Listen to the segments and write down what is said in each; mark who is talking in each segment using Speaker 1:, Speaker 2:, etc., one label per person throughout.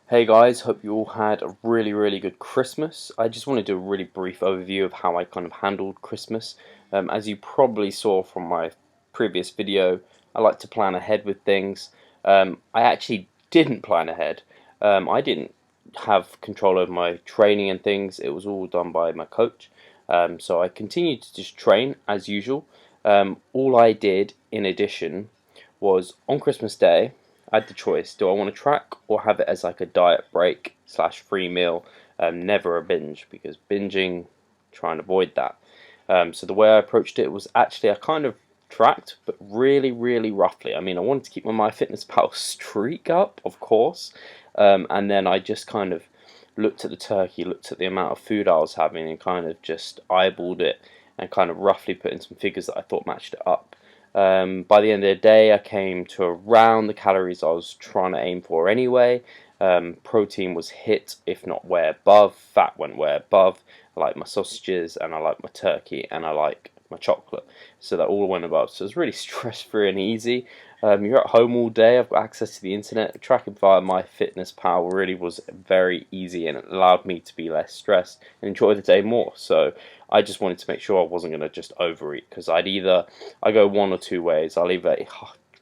Speaker 1: Hey guys, hope you all had a really good Christmas. I just want to do a really brief overview of how I kind of handled Christmas. As you probably saw from my previous video, I like to plan ahead with things. I actually didn't plan ahead. I didn't have control over my training and things. It was all done by my coach. So I continued to just train as usual. All I did in addition was on Christmas Day, I had the choice: do I want to track or have it as like a diet break slash free meal? Never a binge, because binging, try and avoid that. So the way I approached it was actually I kind of tracked, but really roughly. I mean, I wanted to keep my MyFitnessPal streak up, of course, and then I just kind of looked at the turkey, looked at the amount of food I was having, and kind of just eyeballed it and kind of roughly put in some figures that I thought matched it up. By the end of the day, I came to around the calories I was trying to aim for anyway. Protein was hit, if not way above. Fat went way above. I like my sausages, and I like my turkey, and I like my chocolate. So that all went above. So it was really stress-free and easy. You're at home all day. I've got access to the internet. Tracking via MyFitnessPal really was very easy, and it allowed me to be less stressed and enjoy the day more. So I just wanted to make sure I wasn't going to just overeat, because I go one or two ways. I'll either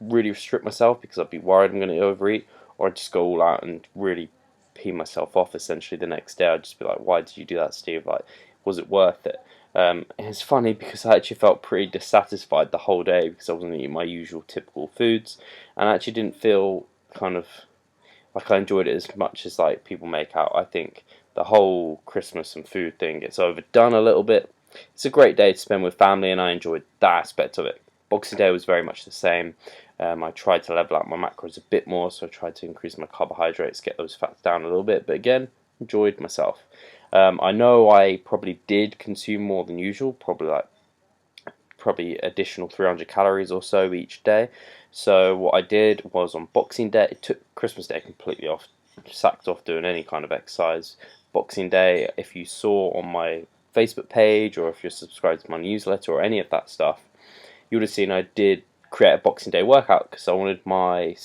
Speaker 1: really restrict myself because I'd be worried I'm going to overeat, or I'd just go all out and really pee myself off essentially the next day. I'd just be like, why did you do that, Steve? Like, was it worth it? And it's funny because I actually felt pretty dissatisfied the whole day because I wasn't eating my usual typical foods, and I actually didn't feel kind of like I enjoyed it as much as like people make out. I think the whole Christmas and food thing gets overdone a little bit. It's a great day to spend with family, and I enjoyed that aspect of it. Boxing Day was very much the same. I tried to level out my macros a bit more, so I tried to increase my carbohydrates, get those fats down a little bit, but again, enjoyed myself. I know I probably did consume more than usual, probably additional 300 calories or so each day. So what I did was on Boxing Day, it took Christmas Day completely off, sacked off doing any kind of exercise. Boxing Day, if you saw on my Facebook page, or if you're subscribed to my newsletter or any of that stuff, you would have seen I did create a Boxing Day workout because I wanted my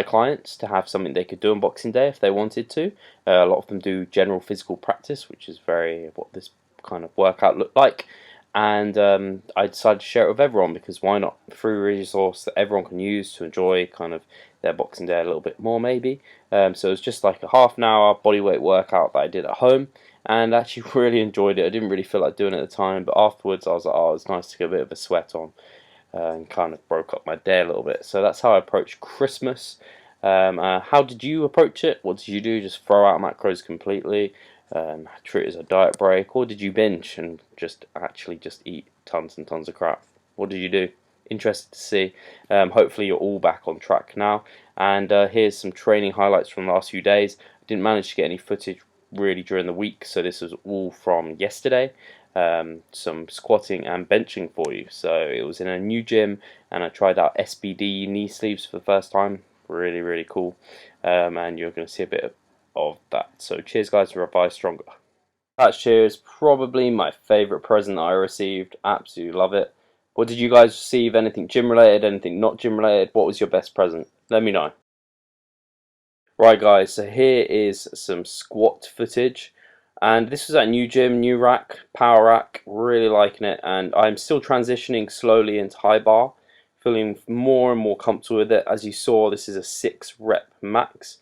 Speaker 1: clients to have something they could do on Boxing Day if they wanted to. A lot of them do general physical practice, which is very what this kind of workout looked like. And I decided to share it with everyone, because why not? Free resource that everyone can use to enjoy kind of their Boxing Day a little bit more, maybe. So it was just like a half an hour bodyweight workout that I did at home, and actually really enjoyed it. I didn't really feel like doing it at the time, but afterwards I was like, oh, it's nice to get a bit of a sweat on, and kind of broke up my day a little bit. So that's how I approached Christmas. How did you approach it? What did you do? Just throw out macros completely? Treat it as a diet break, or did you binge and just eat tons and tons of crap? What did you do? Interested to see. Hopefully you're all back on track now, and here's some training highlights from the last few days. I didn't manage to get any footage really during the week, so this was all from yesterday. Some squatting and benching for you. So it was in a new gym, and I tried out SBD knee sleeves for the first time. Really cool, and you're going to see a bit of that. So cheers guys, Revive Stronger. Patch cheer is probably my favourite present that I received. Absolutely love it. What did you guys receive? Anything gym related, anything not gym related? What was your best present? Let me know. Right guys, so here is some squat footage, and this was at new gym, new rack, power rack, really liking it, and I'm still transitioning slowly into high bar, feeling more and more comfortable with it. As you saw, this is a 6 rep max.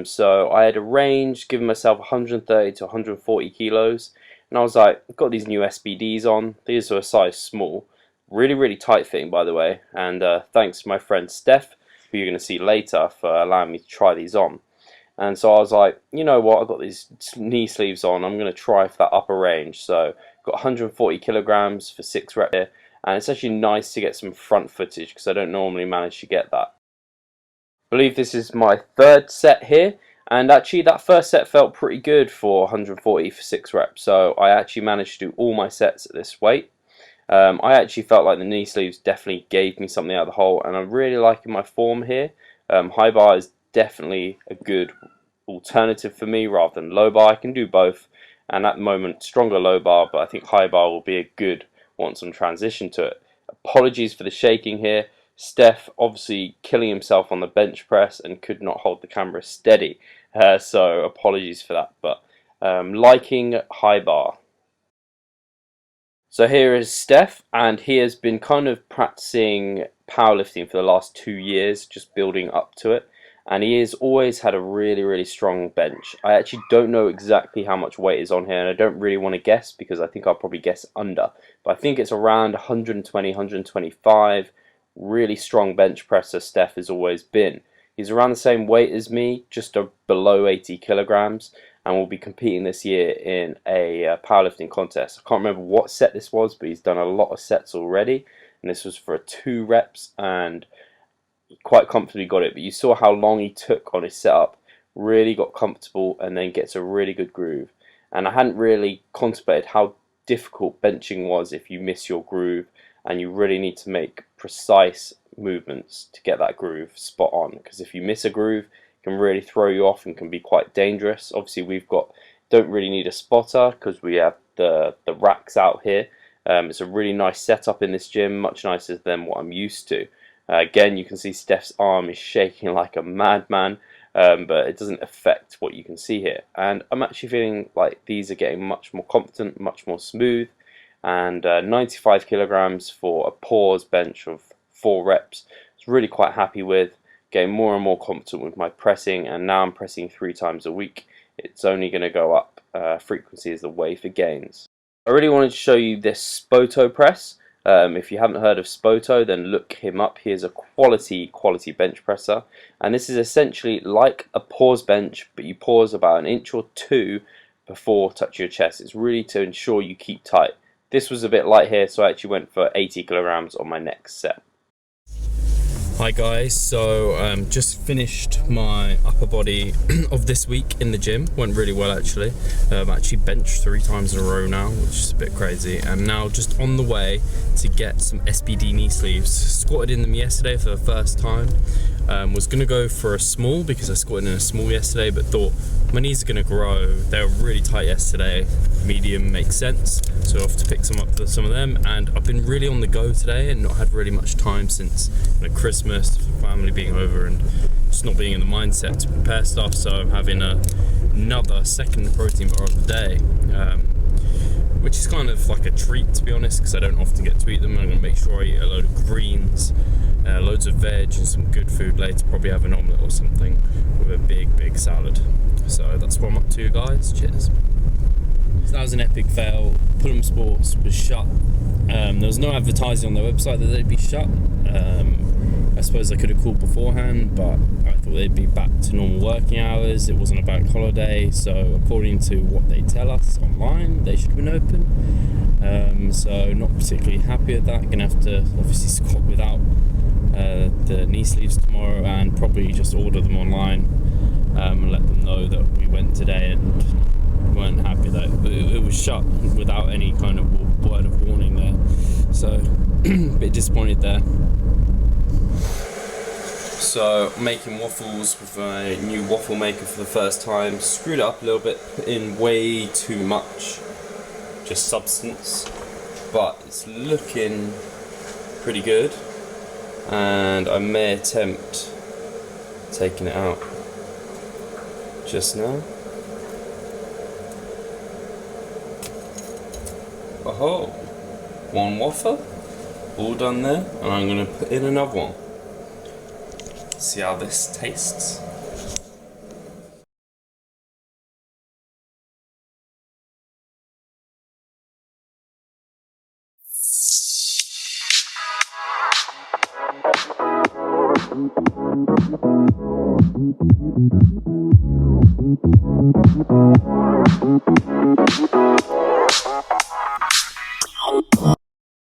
Speaker 1: So I had a range, giving myself 130 to 140 kilos, and I was like, I've got these new SBDs on. These are a size small, really tight fitting, by the way, and thanks to my friend Steph, who you're going to see later, for allowing me to try these on. And so I was like, you know what, I've got these knee sleeves on, I'm going to try for that upper range. So got 140 kilograms for 6 reps here, and it's actually nice to get some front footage because I don't normally manage to get that. I believe this is my 3rd set here, and actually that first set felt pretty good for 140 for 6 reps, so I actually managed to do all my sets at this weight. I actually felt like the knee sleeves definitely gave me something out of the hole, and I'm really liking my form here. High bar is definitely a good alternative for me rather than low bar. I can do both, and at the moment stronger low bar, but I think high bar will be a good once I'm transitioned to it. Apologies for the shaking here. Steph obviously killing himself on the bench press and could not hold the camera steady. So apologies for that, but liking high bar. So here is Steph, and he has been kind of practicing powerlifting for the last 2 years, just building up to it. And he has always had a really strong bench. I actually don't know exactly how much weight is on here, and I don't really want to guess because I think I'll probably guess under. But I think it's around 120, 125. Really strong bench presser Steph has always been. He's around the same weight as me, just below 80 kilograms, and will be competing this year in a powerlifting contest. I can't remember what set this was, but he's done a lot of sets already, and this was for 2 reps, and he quite comfortably got it. But you saw how long he took on his setup, really got comfortable, and then gets a really good groove. And I hadn't really contemplated how difficult benching was if you miss your groove, and you really need to make precise movements to get that groove spot on, because if you miss a groove, it can really throw you off and can be quite dangerous. Obviously don't really need a spotter because we have the racks out here. It's a really nice setup in this gym, much nicer than what I'm used to. Again, you can see Steph's arm is shaking like a madman, but it doesn't affect what you can see here. And I'm actually feeling like these are getting much more competent, much more smooth. And 95 kilograms for a pause bench of 4 reps. I was really quite happy with, getting more and more competent with my pressing, and now I'm pressing 3 times a week. It's only going to go up. Frequency is the way for gains. I really wanted to show you this spoto press. If you haven't heard of Spoto, then look him up. He is a quality bench presser, and this is essentially like a pause bench, but you pause about an inch or 2 before touching your chest. It's really to ensure you keep tight. This was a bit light here, so I actually went for 80 kilograms on my next set. Hi guys, so just finished my upper body of this week in the gym. Went really well actually. Actually benched 3 times in a row now, which is a bit crazy. And now just on the way to get some SBD knee sleeves. Squatted in them yesterday for the first time. Was going to go for a small because I squatted in a small yesterday, but thought my knees are going to grow. They were really tight yesterday. Medium makes sense, so I have to pick some up for some of them. And I've been really on the go today and not had really much time since Christmas, family being over, and just not being in the mindset to prepare stuff. So I'm having another second protein bar of the day, which is kind of like a treat to be honest, because I don't often get to eat them. I'm going to make sure I eat a load of greens, loads of veg and some good food later, probably have an omelette or something with a big salad. So that's what I'm up to guys, cheers. So that was an epic fail. Pullum Sports was shut. There was no advertising on their website that they'd be shut. I suppose I could have called beforehand, but I thought they'd be back to normal working hours. It wasn't a bank holiday, so according to what they tell us online, they should have been open. So not particularly happy with that. Gonna have to obviously squat without the knee sleeves tomorrow, and probably just order them online and let them know that we went today and weren't happy that it was shut without any kind of word of warning there. So a bit disappointed there. So making waffles with a new waffle maker for the first time. Screwed it up a little bit, put in way too much just substance, but it's looking pretty good, and I may attempt taking it out just now. Oh, one waffle all done there, and I'm going to put in another one. See how this tastes.